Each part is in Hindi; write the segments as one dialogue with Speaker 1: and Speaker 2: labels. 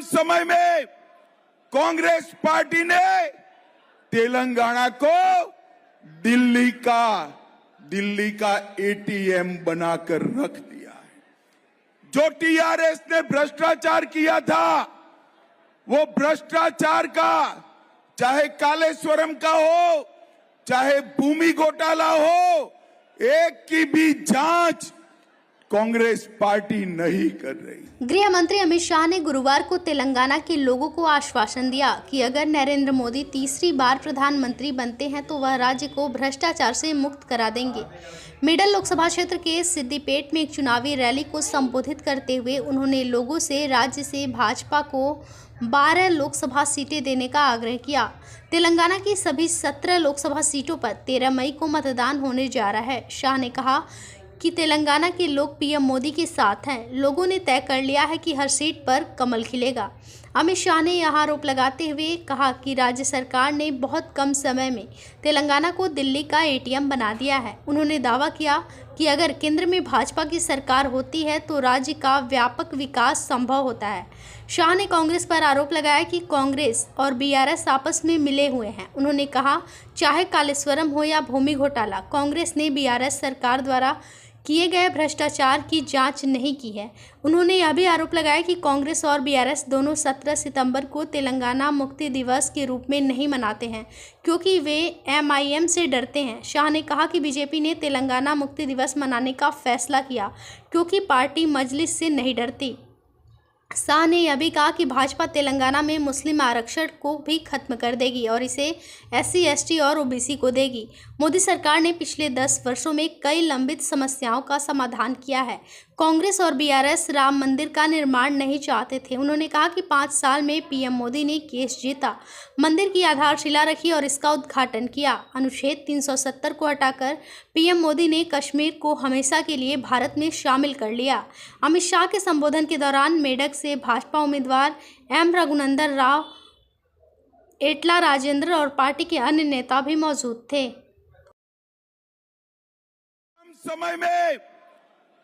Speaker 1: समय में कांग्रेस पार्टी ने तेलंगाना को दिल्ली का एटीएम बनाकर रख दिया है। जो टीआरएस ने भ्रष्टाचार किया था, वो भ्रष्टाचार का, चाहे कालेश्वरम का हो, चाहे भूमि घोटाला हो, एक की भी जांच कांग्रेस पार्टी नहीं कर रही।
Speaker 2: गृह मंत्री अमित शाह ने गुरुवार को तेलंगाना के लोगों को आश्वासन दिया कि अगर नरेंद्र मोदी तीसरी बार प्रधानमंत्री बनते हैं तो वह राज्य को भ्रष्टाचार से मुक्त करा देंगे। मिडल लोकसभा क्षेत्र के सिद्दीपेट में एक चुनावी रैली को संबोधित करते हुए उन्होंने लोगों से राज्य से भाजपा को 12 लोकसभा सीटें देने का आग्रह किया। तेलंगाना की सभी 17 लोकसभा सीटों पर 13 मई को मतदान होने जा रहा है। शाह ने कहा कि तेलंगाना के लोग पीएम मोदी के साथ हैं। लोगों ने तय कर लिया है कि हर सीट पर कमल खिलेगा। अमित शाह ने यह आरोप लगाते हुए कहा कि राज्य सरकार ने बहुत कम समय में तेलंगाना को दिल्ली का एटीएम बना दिया है। उन्होंने दावा किया कि अगर केंद्र में भाजपा की सरकार होती है तो राज्य का व्यापक विकास संभव होता है। शाह ने कांग्रेस पर आरोप लगाया कि कांग्रेस और बीआरएस आपस में मिले हुए हैं। उन्होंने कहा, चाहे कालेश्वरम हो या भूमि घोटाला, कांग्रेस ने बीआरएस सरकार द्वारा किए गए भ्रष्टाचार की जांच नहीं की है। उन्होंने यह भी आरोप लगाया कि कांग्रेस और बीआरएस दोनों 17 सितंबर को तेलंगाना मुक्ति दिवस के रूप में नहीं मनाते हैं क्योंकि वे एमआईएम से डरते हैं। शाह ने कहा कि बीजेपी ने तेलंगाना मुक्ति दिवस मनाने का फैसला किया क्योंकि पार्टी मजलिस से नहीं डरती। शाह ने यह भी कहा कि भाजपा तेलंगाना में मुस्लिम आरक्षण को भी खत्म कर देगी और इसे एससी, एसटी और ओबीसी को देगी। मोदी सरकार ने पिछले 10 वर्षों में कई लंबित समस्याओं का समाधान किया है। कांग्रेस और बीआरएस राम मंदिर का निर्माण नहीं चाहते थे। उन्होंने कहा कि 5 साल में पीएम मोदी ने केस जीता, मंदिर की आधारशिला रखी और इसका उद्घाटन किया। अनुच्छेद 370 को हटाकर पीएम मोदी ने कश्मीर को हमेशा के लिए भारत में शामिल कर लिया। अमित शाह के संबोधन के दौरान मेडक से भाजपा उम्मीदवार एम रघुनंदन राव, एटला राजेंद्र और पार्टी के अन्य नेता भी मौजूद थे।
Speaker 1: समय में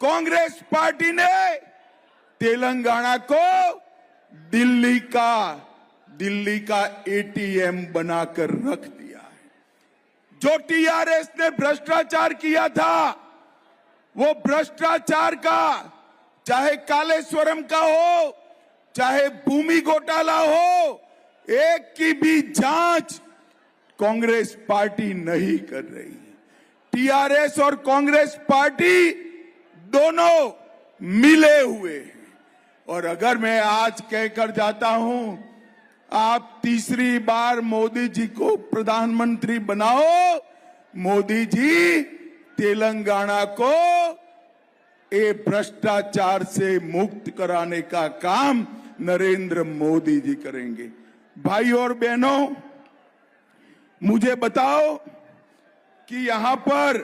Speaker 1: कांग्रेस पार्टी ने तेलंगाना को दिल्ली का एटीएम बनाकर रख दिया है। जो टीआरएस ने भ्रष्टाचार किया था, वो भ्रष्टाचार का, चाहे कालेश्वरम का हो, चाहे भूमि घोटाला हो, एक की भी जांच कांग्रेस पार्टी नहीं कर रही। टीआरएस और कांग्रेस पार्टी दोनों मिले हुए हैं। और अगर मैं आज कहकर जाता हूं, आप तीसरी बार मोदी जी को प्रधानमंत्री बनाओ, मोदी जी तेलंगाना को ये भ्रष्टाचार से मुक्त कराने का काम नरेंद्र मोदी जी करेंगे। भाई और बहनों, मुझे बताओ कि यहां पर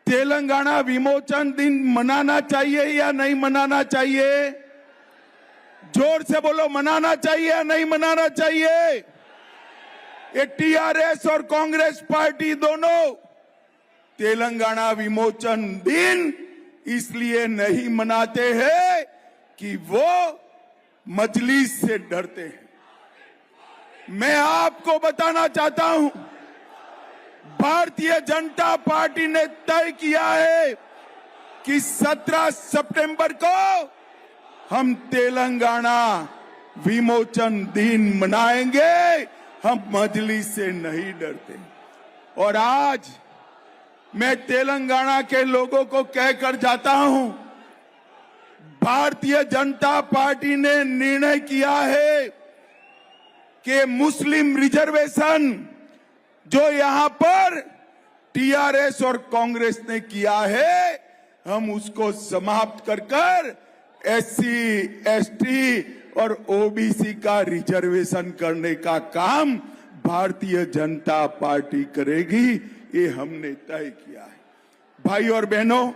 Speaker 1: तेलंगाना विमोचन दिन मनाना चाहिए या नहीं मनाना चाहिए? जोर से बोलो, मनाना चाहिए या नहीं मनाना चाहिए? ये टीआरएस और कांग्रेस पार्टी दोनों तेलंगाना विमोचन दिन इसलिए नहीं मनाते हैं कि वो मजलिस से डरते हैं। मैं आपको बताना चाहता हूं, भारतीय जनता पार्टी ने तय किया है कि 17 सितंबर को हम तेलंगाना विमोचन दिन मनाएंगे। हम मजलिस से नहीं डरते। और आज मैं तेलंगाना के लोगों को कहकर जाता हूं, भारतीय जनता पार्टी ने निर्णय किया है कि मुस्लिम रिजर्वेशन जो यहां पर टीआरएस और कांग्रेस ने किया है, हम उसको समाप्त कर एससी, एसटी और ओबीसी का रिजर्वेशन करने का काम भारतीय जनता पार्टी करेगी। ये हमने तय किया है। भाई और बहनों,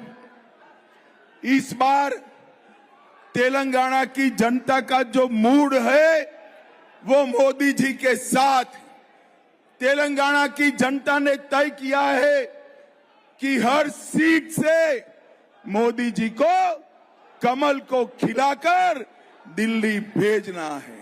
Speaker 1: इस बार तेलंगाना की जनता का जो मूड है वो मोदी जी के साथ। तेलंगाना की जनता ने तय किया है कि हर सीट से मोदी जी को कमल को खिलाकर दिल्ली भेजना है।